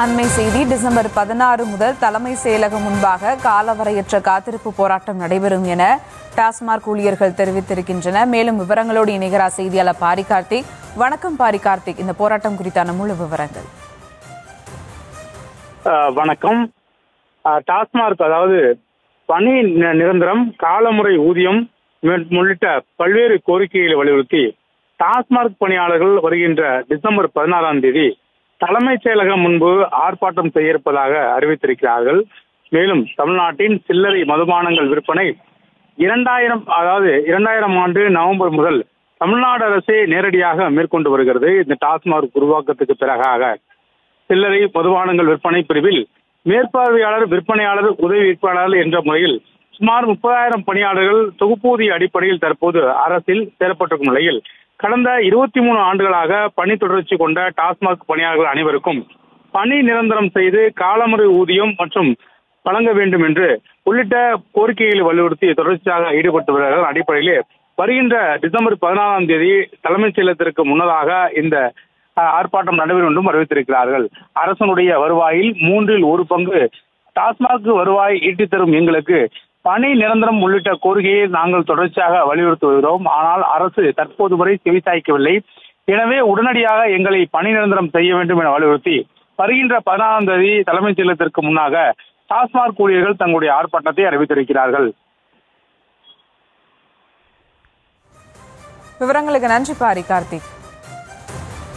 அண்மை செய்தி. டிசம்பர் 16 முதல் தலைமை செயலகம் முன்பாக காலவரையற்ற காத்திருப்பு போராட்டம் நடைபெறும் என டாஸ்மாக் ஊழியர்கள் தெரிவித்திருக்கின்றனர். மேலும் விவரங்களோடு இணைகிறார் செய்தியாளர் பாரி கார்த்திக். வணக்கம் பாரி கார்த்திக், இந்த போராட்டம் குறித்தான முழு விவரங்கள். வணக்கம். டாஸ்மாக் அதாவது பணி நிரந்தரம், காலமுறை ஊதியம் உள்ளிட்ட பல்வேறு கோரிக்கைகளை வலியுறுத்தி டாஸ்மாக் பணியாளர்கள் வருகின்ற டிசம்பர் 16ஆம் தேதி தலைமைச் செயலகம் முன்பு ஆர்ப்பாட்டம் செய்ய இருப்பதாக அறிவித்திருக்கிறார்கள். மேலும் தமிழ்நாட்டின் சில்லறை மதுபானங்கள் விற்பனை 2000 ஆண்டு நவம்பர் முதல் தமிழ்நாடு அரசே நேரடியாக மேற்கொண்டு வருகிறது. இந்த டாஸ்மாக் உருவாக்கத்துக்கு பிறகாக சில்லறை மதுபானங்கள் விற்பனை பிரிவில் மேற்பார்வையாளர், விற்பனையாளர், உதவி விற்பனையாளர் என்ற முறையில் சுமார் 30,000 பணியாளர்கள் தொகுப்பூதிய அடிப்படையில் தற்போது அரசில் சேரப்பட்டிருக்கும் நிலையில் கடந்த 23 ஆண்டுகளாக பணி தொடர்ச்சி கொண்ட டாஸ்மாக் பணியாளர்கள் அனைவருக்கும் பணி நிரந்தரம் செய்து காலமுறை ஊதியம் மற்றும் வழங்க வேண்டும் என்று உள்ளிட்ட கோரிக்கைகளை வலியுறுத்தி தொடர்ச்சியாக ஈடுபட்டு வருகிறார்கள். அடிப்படையிலே வருகின்ற டிசம்பர் 16ஆம் தேதி தலைமைச் செயலகத்திற்கு முன்னதாக இந்த ஆர்ப்பாட்டம் நடைபெறும் என்றும் அறிவித்திருக்கிறார்கள். அரசனுடைய வருவாயில் 1/3 பங்கு டாஸ்மாக் வருவாய் ஈட்டித் தரும் எங்களுக்கு பணி நிரந்தரம் உள்ளிட்ட கோரிக்கையை நாங்கள் தொடர்ச்சியாக வலியுறுத்தி வருகிறோம். ஆனால் அரசு தற்போது வரை செவிசாய்க்கவில்லை. எனவே உடனடியாக எங்களை பணி நிரந்தரம் செய்ய வேண்டும் என வலியுறுத்தி வருகின்ற 16ஆம் தேதி தலைமைச் செயலகத்திற்கு முன்னாக டாஸ்மாக் ஊழியர்கள் தங்களுடைய ஆர்ப்பாட்டத்தை அறிவித்திருக்கிறார்கள். விவரங்களுக்கு நன்றி பாரி கார்த்திக்.